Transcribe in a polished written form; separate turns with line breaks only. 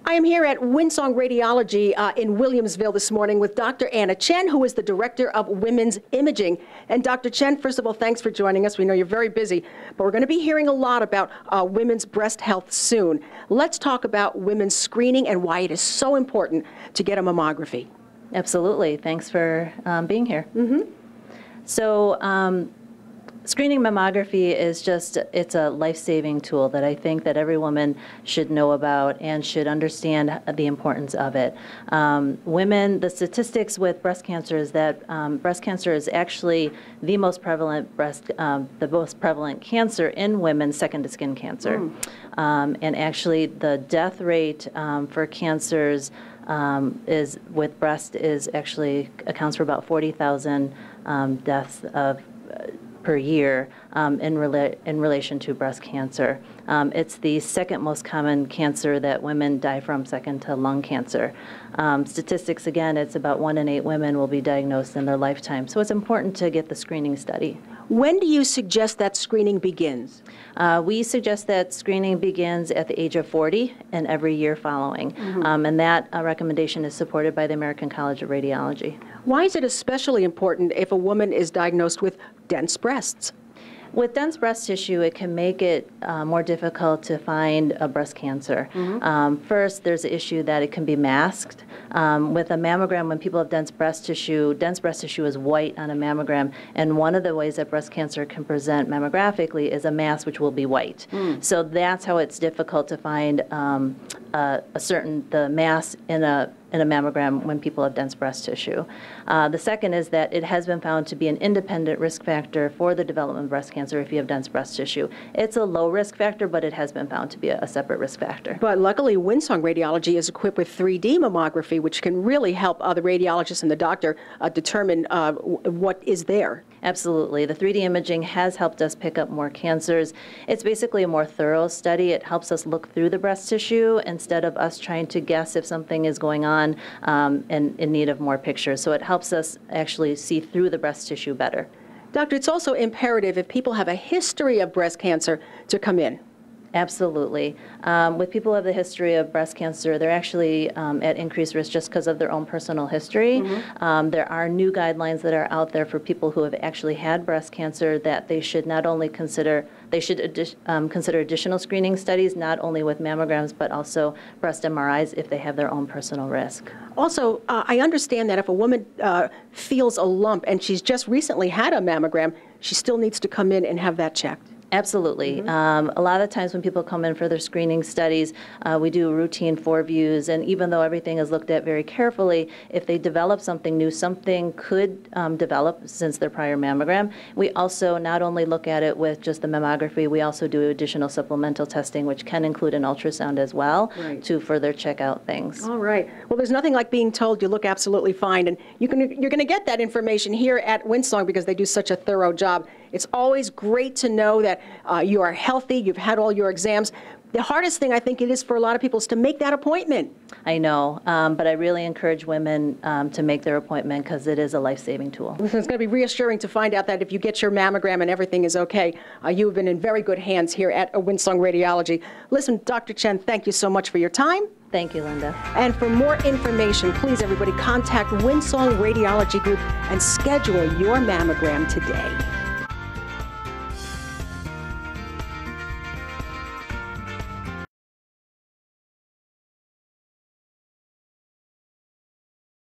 I am here at Windsong Radiology in Williamsville this morning with Dr. Chen, who is the Director of Women's Imaging. And Dr. Chen, first of all, thanks for joining us. We know you're very busy, but we're going to be hearing a lot about women's breast health soon. Let's talk about women's screening and why it is so important to get a mammography.
Absolutely. Thanks for being here.
Mm-hmm.
So, screening mammography is it's a life-saving tool that I think that every woman should know about and should understand the importance of it. The statistics with breast cancer is that breast cancer is actually the most prevalent cancer in women, second to skin cancer. And actually the death rate for cancers with breast accounts for about 40,000 deaths per year in relation to breast cancer. It's the second most common cancer that women die from, second to lung cancer. Statistics, again, it's about 1 in 8 women will be diagnosed in their lifetime. So it's important to get the screening study.
When do you suggest that screening begins?
We suggest that screening begins at the age of 40 and every year following. Mm-hmm. And that recommendation is supported by the American College of Radiology.
Why is it especially important if a woman is diagnosed with dense breasts?
With dense breast tissue, it can make it more difficult to find a breast cancer. Mm-hmm. First, there's the issue that it can be masked. With a mammogram, when people have dense breast tissue is white on a mammogram, and one of the ways that breast cancer can present mammographically is a mass which will be white. So that's how it's difficult to find the mass in a mammogram when people have dense breast tissue. The second is that it has been found to be an independent risk factor for the development of breast cancer if you have dense breast tissue. It's a low risk factor, but it has been found to be a separate risk factor.
But luckily, Windsong Radiology is equipped with 3D mammography, which can really help the radiologist and the doctor determine what is there.
Absolutely. The 3D imaging has helped us pick up more cancers. It's basically a more thorough study. It helps us look through the breast tissue instead of us trying to guess if something is going on and in need of more pictures. So it helps us actually see through the breast tissue better.
Doctor, it's also imperative if people have a history of breast cancer to come in.
Absolutely. With people who have the history of breast cancer, they're actually at increased risk just because of their own personal history. Mm-hmm. There are new guidelines that are out there for people who have actually had breast cancer that they should not only consider, consider additional screening studies, not only with mammograms, but also breast MRIs if they have their own personal risk.
Also, I understand that if a woman feels a lump and she's just recently had a mammogram, she still needs to come in and have that checked.
Absolutely. Mm-hmm. A lot of times when people come in for their screening studies, we do routine 4 views, and even though everything is looked at very carefully, if they develop something new, something could develop since their prior mammogram. We also not only look at it with just the mammography, we also do additional supplemental testing, which can include an ultrasound as well, right, to further check out things.
All right. Well, there's nothing like being told you look absolutely fine, and you're going to get that information here at Windsong because they do such a thorough job. It's always great to know that you are healthy, you've had all your exams. The hardest thing I think it is for a lot of people is to make that appointment.
I know, but I really encourage women to make their appointment because it is a life-saving tool.
It's going to be reassuring to find out that if you get your mammogram and everything is okay, you have been in very good hands here at Windsong Radiology. Listen, Dr. Chen, thank you so much for your time.
Thank you, Linda.
And for more information, please, everybody, contact Windsong Radiology Group and schedule your mammogram today.